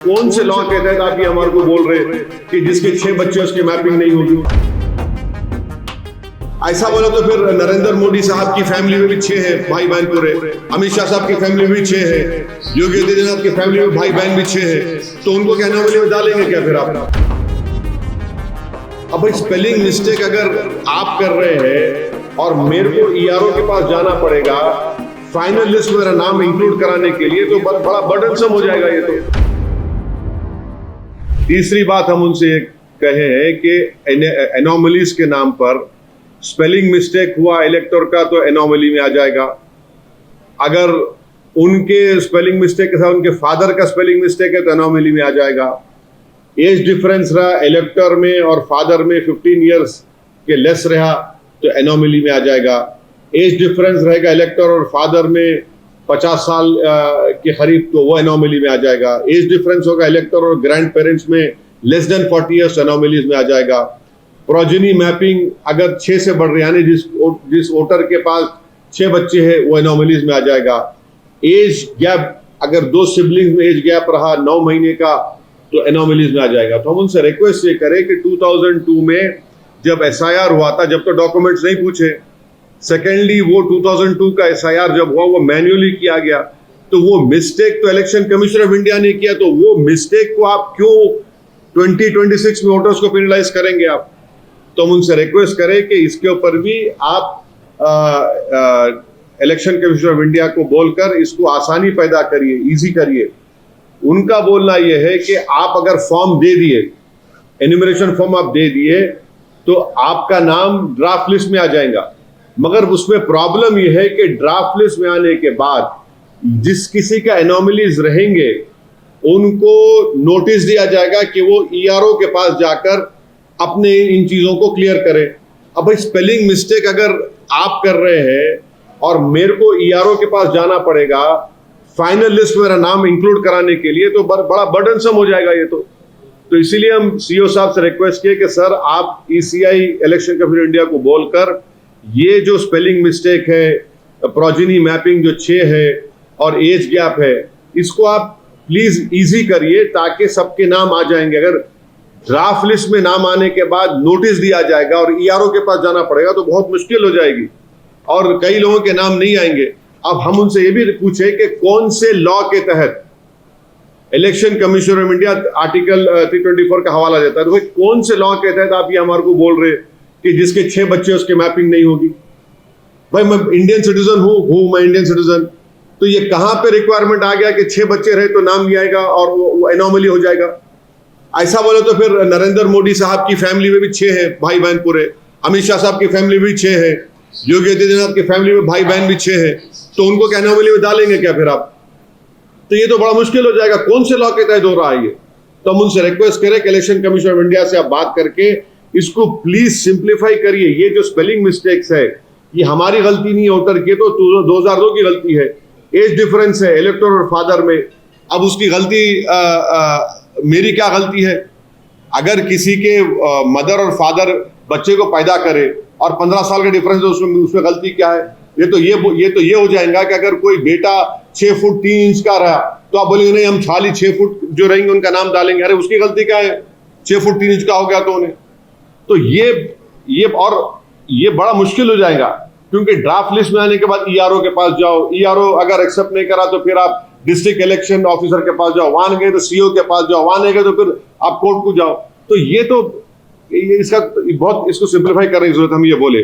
कौन से लॉ के तहत आप ये हमारे को बोल रहे हैं कि जिसके 6 बच्चे उसकी मैपिंग नहीं होगी? ऐसा बोला तो फिर नरेंद्र मोदी साहब की फैमिली में भी 6 है भाई बहन पूरे, अमित शाह साहब की फैमिली में भी 6 है, योगी आदित्यनाथ की फैमिली में भाई बहन भी 6 है, तो उनको क्या एनोमली में डालेंगे क्या फिर आप? अब भाई स्पेलिंग मिस्टेक अगर आप कर रहे हैं और मेरे को ईआरओ के पास जाना पड़ेगा फाइनल लिस्ट में मेरा नाम इंक्लूड कराने के लिए, तो बड़ा बर्डनसम हो जाएगा ये तो। तीसरी बात हम उनसे कहे हैं कि एनोमलीज के नाम पर स्पेलिंग मिस्टेक हुआ इलेक्टर का तो एनोमली में आ जाएगा। अगर उनके स्पेलिंग मिस्टेक के साथ उनके फादर का स्पेलिंग मिस्टेक है तो एनोमली में आ जाएगा। एज डिफरेंस रहा इलेक्टर में और फादर में 15 इयर्स के लेस रहा तो एनोमली में आ जाएगा। एज डिफरेंस रहेगा इलेक्टर और फादर में 50 साल के करीब तो वो एनोमली में आ जाएगा। एज डिफरेंस होगा इलेक्टर और ग्रैंड पेरेंट्स में लेस देन 40 इयर्स एनोमलीज में आ जाएगा। प्रोजेनी मैपिंग अगर 6 से बढ़ रही है, यानी जिस वोटर के पास 6 बच्चे हैं वो एनोमलीज में आ जाएगा। एज गैप अगर 2 सिबलिंग्स में एज गैप रहा 9 महीने का तो एनोमलीज में आ जाएगा। तो हम उनसे रिक्वेस्ट ये करें कि 2002 में जब एसआईआर हुआ था, जब तो डॉक्यूमेंट्स नहीं पूछे, सेकेंडली वो 2002 का एसआईआर जब हुआ वो मैन्युअली किया गया, तो वो मिस्टेक तो इलेक्शन कमीशन ऑफ इंडिया ने किया, तो वो मिस्टेक को आप क्यों 2026 में वोटर्स को पेनलाइज करेंगे आप? तो हम उनसे रिक्वेस्ट करें कि इसके ऊपर भी आप इलेक्शन कमीशन ऑफ इंडिया को बोलकर इसको आसानी पैदा करिए, इजी करिए। उनका बोलना यह है कि आप अगर फॉर्म दे दिए, एन्यूमरेशन फॉर्म आप दे दिए, तो आपका नाम ड्राफ्ट लिस्ट में आ जाएगा। मगर उसमें प्रॉब्लम यह है कि ड्राफ्ट लिस्ट में आने के बाद जिस किसी का एनोमलीज रहेंगे उनको नोटिस दिया जाएगा कि वो ईआरओ के पास जाकर अपने इन चीजों को क्लियर करें। अब भाई स्पेलिंग मिस्टेक अगर आप कर रहे हैं और मेरे को ईआरओ के पास जाना पड़ेगा फाइनल लिस्ट में मेरा नाम इंक्लूड कराने के लिए, तो बड़ा बर्डनसम हो जाएगा ये तो इसीलिए हम सीईओ साहब से रिक्वेस्ट किए कि सर आप ईसीआई इलेक्शन कमीशन इंडिया को बोलकर ये जो स्पेलिंग मिस्टेक है, प्रोजेनी मैपिंग जो 6 है और एज गैप है, इसको आप प्लीज इजी करिए ताकि सबके नाम आ जाएंगे। अगर ड्राफ्ट लिस्ट में नाम आने के बाद नोटिस दिया जाएगा और ईआरओ के पास जाना पड़ेगा तो बहुत मुश्किल हो जाएगी और कई लोगों के नाम नहीं आएंगे। अब हम उनसे ये भी पूछे कि कौन से लॉ के तहत election commission of India article 324 का हवाला देता है, तो भाई कौन से लॉ के तहत आप ये हमारे को बोल रहे कि जिसके 6 बच्चे उसके मैपिंग नहीं होगी? भाई मैं इंडियन सिटीजन हूँ मैं इंडियन सिटीजन, तो ये कहां पे रिक्वायरमेंट आ गया कि 6 बच्चे रहे तो नाम भी आएगा और वो एनोमली हो जाएगा? ऐसा बोले तो फिर नरेंद्र मोदी साहब की फैमिली में भी 6 है भाई बहन पूरे, अमित शाह साहब की फैमिली में भी 6 है, योगी आदित्यनाथ की फैमिली में भाई बहन भी 6 है, तो उनको क्या एनोमली में डालेंगे क्या फिर आप? तो ये तो बड़ा मुश्किल हो जाएगा। कौन से लॉ के तहत हो रहा है ये? तो हम उनसे रिक्वेस्ट करें कि इलेक्शन कमीशन ऑफ इंडिया से आप बात करके इसको प्लीज सिंप्लीफाई करिए। ये जो स्पेलिंग मिस्टेक्स है ये हमारी गलती नहीं है, वोटर की तो 2002 की गलती है। एज डिफरेंस है इलेक्टर और फादर में, अब उसकी गलती मेरी क्या गलती है? अगर किसी के मदर और फादर बच्चे को पैदा करे और 15 साल का डिफरेंस है, उसमें गलती क्या है? ये तो ये हो जाएगा कि अगर कोई बेटा 6 फुट 3 इंच का रहा तो आप बोलेंगे नहीं हम खाली 6 फुट जो रहेंगे उनका नाम डालेंगे। अरे उसकी गलती क्या है? 6 फुट 3 इंच का हो गया तो उन्हें, तो ये बड़ा मुश्किल हो जाएगा क्योंकि ड्राफ्ट लिस्ट में आने के बाद ईआरओ के पास जाओ, ईआरओ अगर एक्सेप्ट नहीं करा तो फिर आप डिस्ट्रिक्ट इलेक्शन ऑफिसर के पास जाओ, वहां गए तो सीईओ के पास जाओ, वहां नहीं गए तो फिर आप कोर्ट को जाओ। तो इसको सिंप्लीफाई करने की जरूरत हम ये बोले।